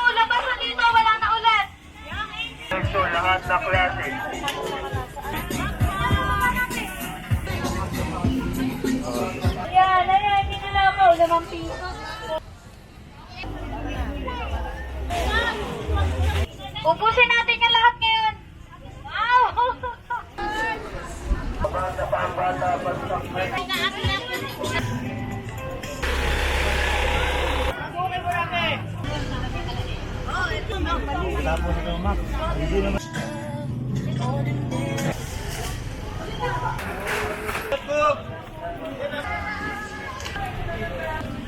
Labasan dito, wala na ulit. So, lahat na klase. Ayan, hindi nila ako. 5 piso. Ubusin natin yung lahat ngayon. Wow! Bata pa ang bata, bagsak na. Wala po nito, Mac. Hindi naman.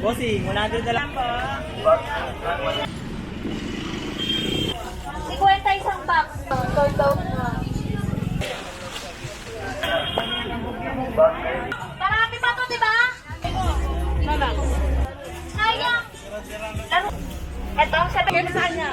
Bossing, 100 na lang po. 50 isang box. Sold out na. Marami pa to, di ba? Sayang. Ito ang sabi ko sa kanya.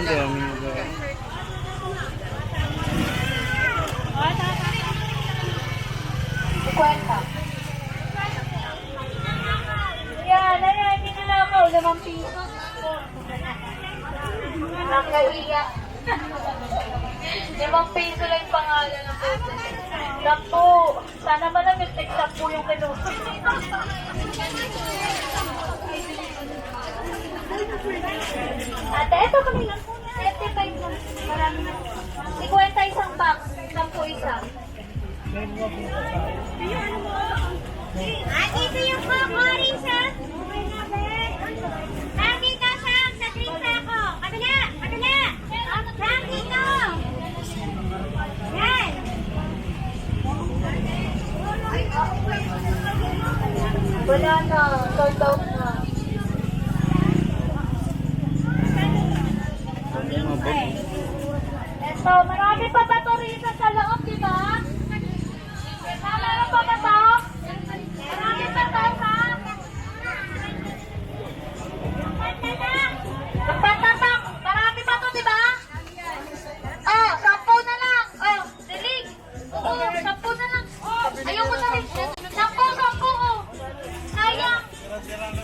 dami nyo. Kwenta. Yan, ayan, hindi na ako. 5 piso. Nakaiyak. 5 piso lang yung pangalan ng puso. Naku, sana man lang yung tig-10 yung kinuha. Ate, eto kami lang. 75 lang. Marami na. 50 isang box. 10 isa. Dito yung Coco, Risa. Dito siya, sa drinks ako. Kabila, kabila. Dito. Yan. Wala na. Sold out na. Eto, marami pa ba ito Risa sa loob, di ba? Meron pa ba ito? Marami pa ito, ha? Nagpatatak. Marami pa ito, di ba? Oh, 10 na lang. Oh, dilig. Oo, 10 na lang. Ayoko na rin. 10, oh. Sayang.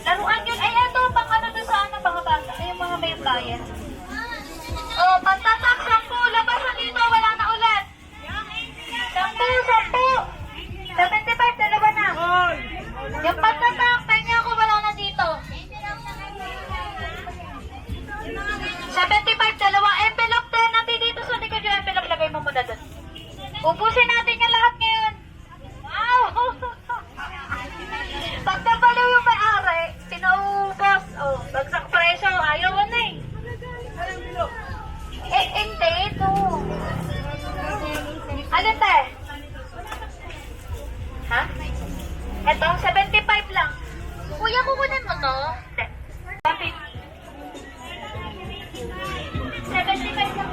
Laruan yun. Ay, eto, pang ano doon sa ano, mga bata. Ay, yung mga may bayan. Oh, pantatak, 10. Labasan dito, wala na ulit. 10. 75, dalawa na. Yung pantatak, tanya ko, wala na dito. 75, dalawa. Envelope din, natin dito sa likod yung envelope, lagay mo muna doon. Ubusin natin yung lahat ngayon. Wow! Pag nabalo yung may-ari, pinaubos. Oh, bagsak presyo, ayaw na eh. Hindi, ito. Alin te? Ha? Ito, 75 lang. Kuya, kukunin mo to? Hindi. 75 lang.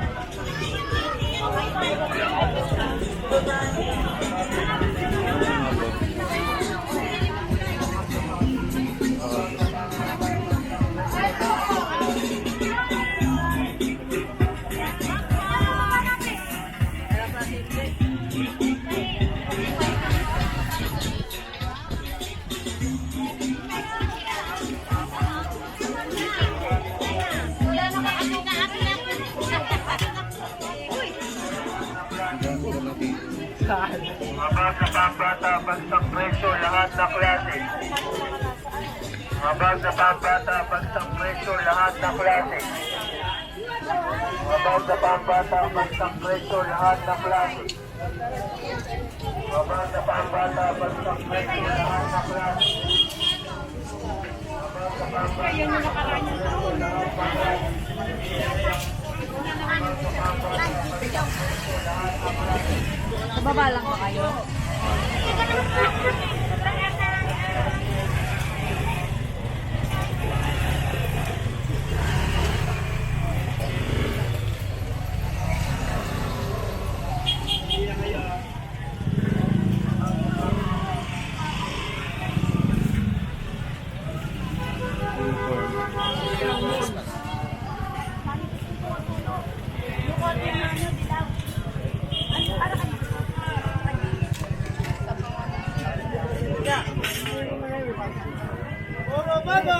Mabag na pambata, bagsak presyo, lahat na klase. Mabag na pambata, bagsak presyo, lahat na klase. Mabag na pambata, bagsak presyo, lahat na klase. Mabag na pambata, bagsak presyo, lahat na klase. Mabag na pambata, bagsak presyo, lahat na klase. Baba lang ba kayo?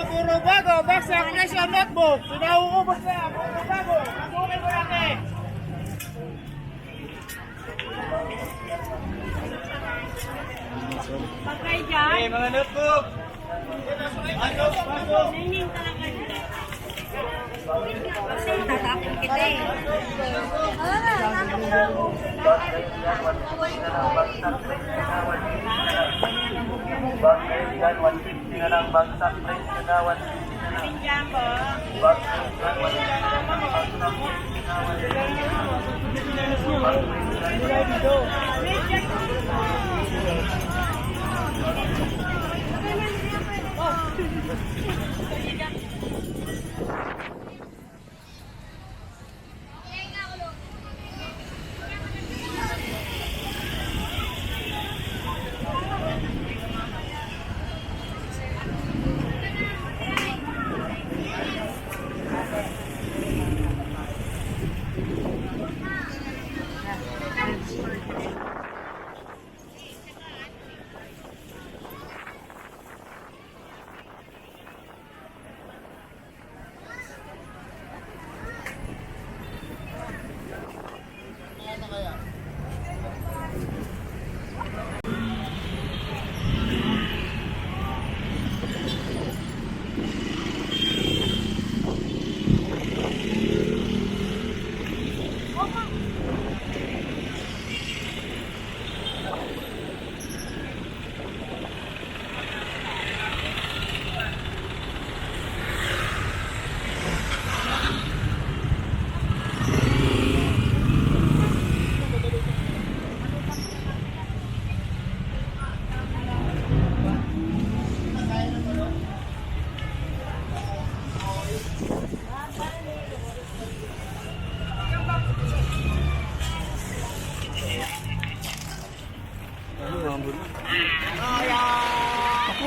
Puro bago, baksak presyo notebook. Pinauubos na, puro bago. Mabuhay mo lang eh. Pagkay dyan. Okay, mga notebook. Naning talaga dyan. Tatapin kita eh. Bagay 150 na lang, bagsak presyo na 150 na lang. Jumbo. Bagay 150 na lang, bagsak presyo na 150 na lang.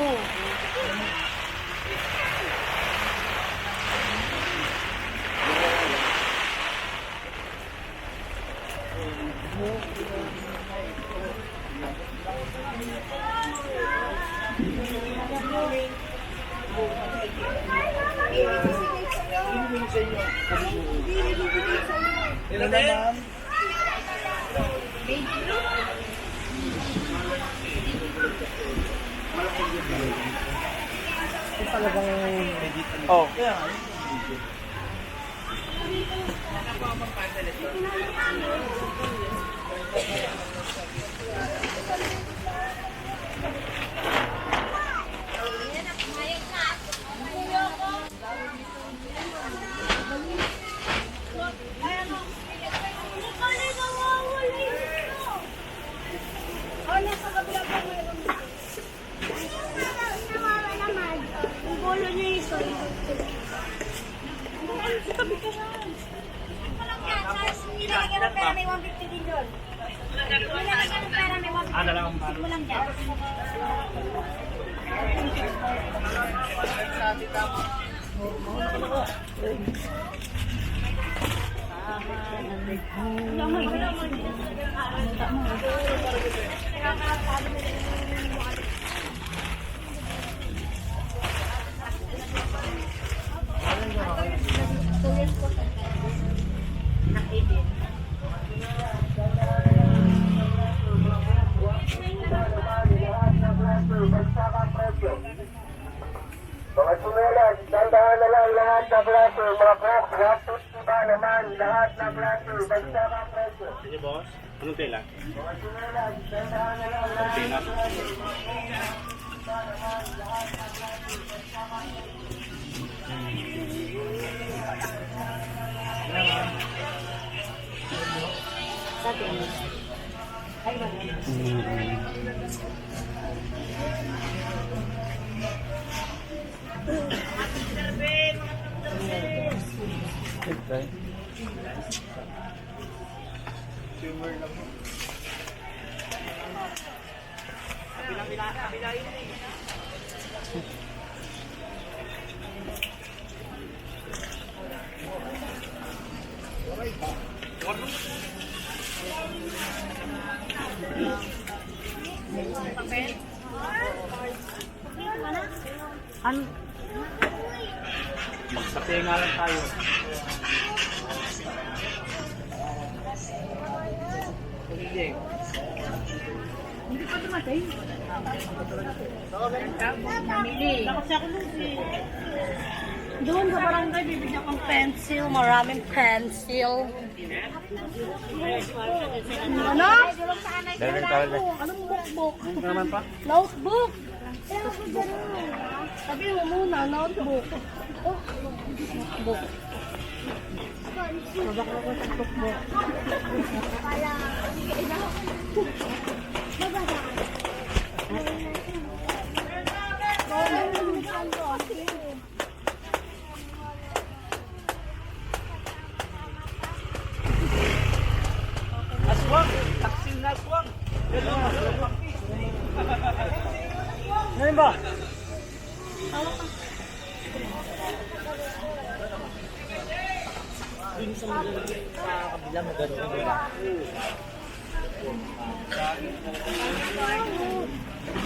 mo. Ilan na ma'am? Oh. May 150 din doon. Nilagay ka ng pera, may 150 mo lang dyan. Mga sumelas, dandahan na lang lahat na klase, mga cracks, gastos iba naman, lahat na klase, basta ka presyo. Sige boss, anong tela? Mga sumelas, dandahan na lang lahat Tela. na klase, iba naman, lahat na klase, basta ka presyo. Ano? Sa tenga lang tayo. Hindi pa dumatay. Namili. Doon sa barangay, bibigyan kong pencil. Maraming pencil. Ano? Anong book? Naman pa? Notebook. Sabi mo muna, notebook. Book. Mabakla ko sa book. Aswang! Taksil na aswang! Ngayon ba?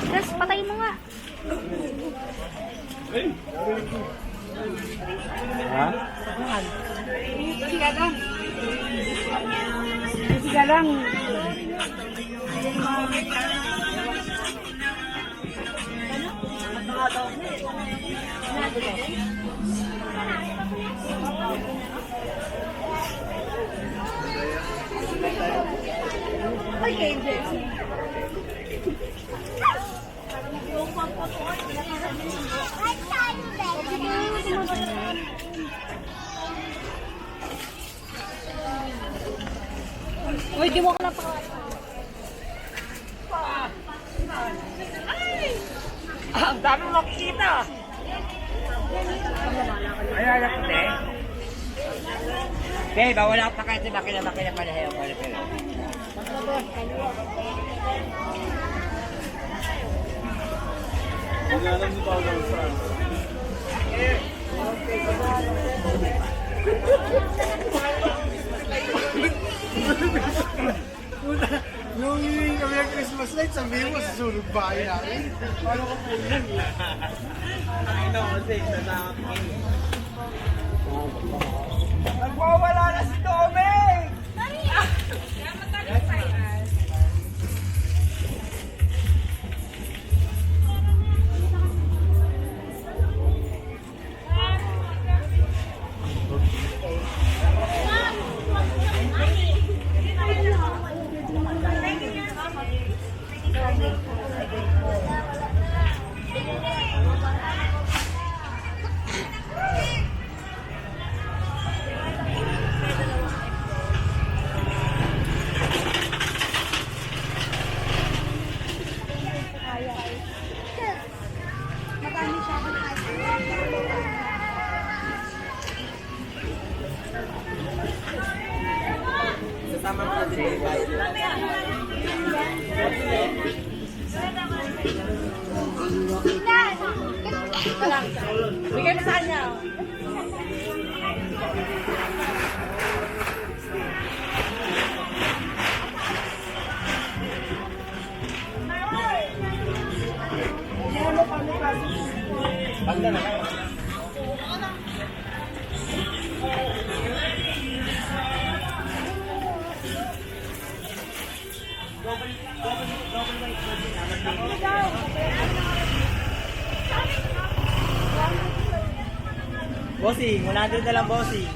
Yes, patay mo nga. Ha? Sige lang. Uy, di mo ko na pa. Ang dami mo makikita! Ay, anak ko, te. Te, bawala ka pa kasi makina pa na hayo ko. Yung hihingi kami ng Christmas light, sabihin mo, susunod bahay namin. Paano ka po yun? Nagwawala na si Tommy! Bigay mo sa kanya. Bossing, 100 na lang, bossing.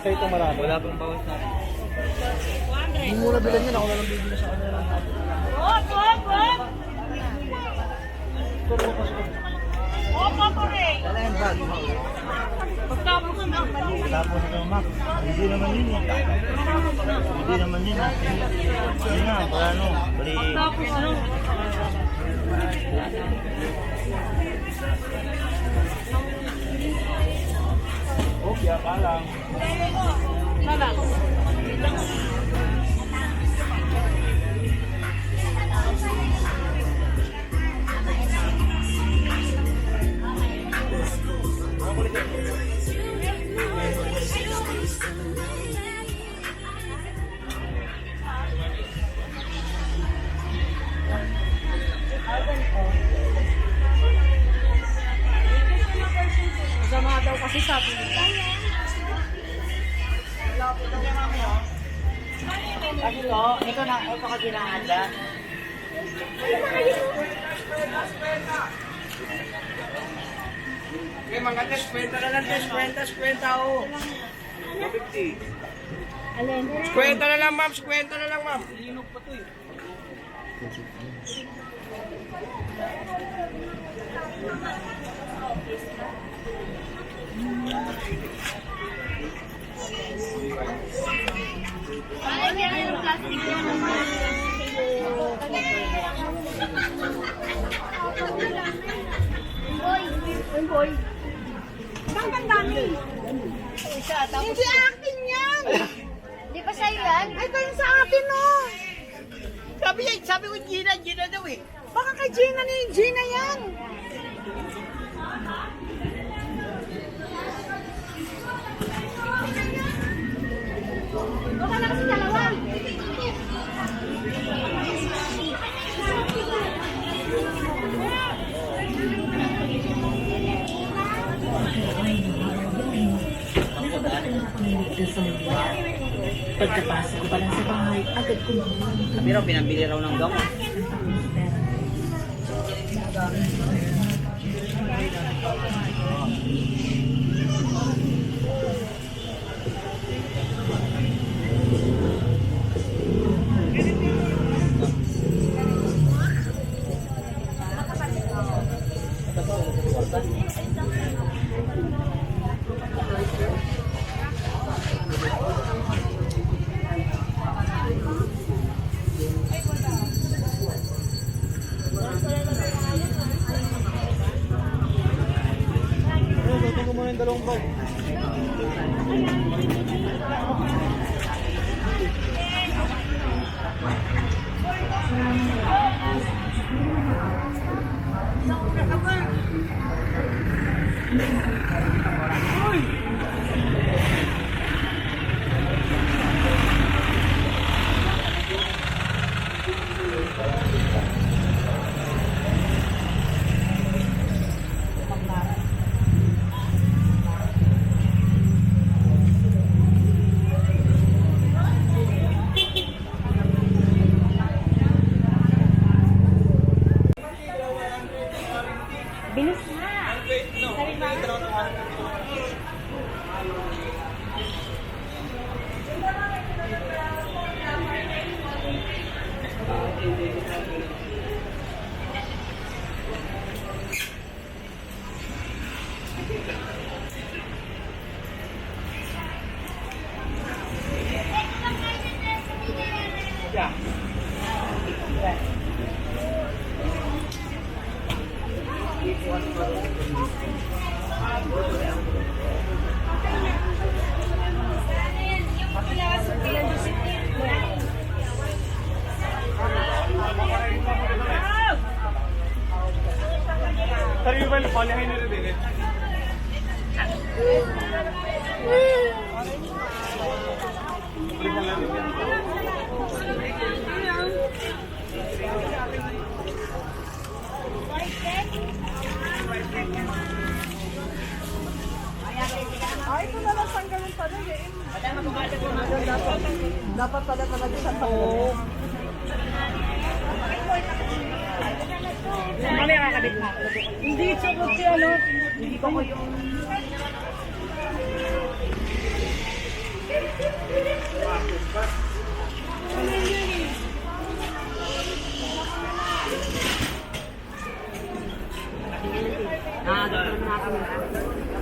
Sa itong marami. Wala pang bawas na. Hindi mo na bilan yun. Ako na lang bibili sa kanila ng happy. Hop, hop, hop! Hop, hop, hooray! Wala yung bag. Pagtapos na lang. Tapos ito, Mac. Hindi naman yun eh. Hindi naman yun eh. Hindi nga, para ano. Bali. Pagtapos na lang. Oh, kaya ka lang. Salang. Masama daw kasi sabi nila. Kasi to, ito ka ginahanda. Okay, mga test, kwenta na lang test, kwenta, oh. 250. Alin? 50 na lang, ma'am. 50 na lang, ma'am. Ay, yan yung plastic yan. Boy. Bakit ang dami? Hindi akin yan. Di ba sa'yo yan? Ay, ganun sa akin, no. Sabi ko, Gina daw eh. Baka kay Gina ni Gina yan. Baka na kasi dalawa. Pagkapasok ko pa lang sa bahay, agad kumuha. Pero pinabili raw ng gamot. Ito ko muna yung dalawang bag. Bilis na. Sarili ba, palahin na rin eh. Balik na lang. Ay, ito na lang tanggalin pala eh. Dapat pala talaga sa tao. Kami kakabit na. Hindi, sagot si ano. Hindi ko ko yung... Ah, doon na kami.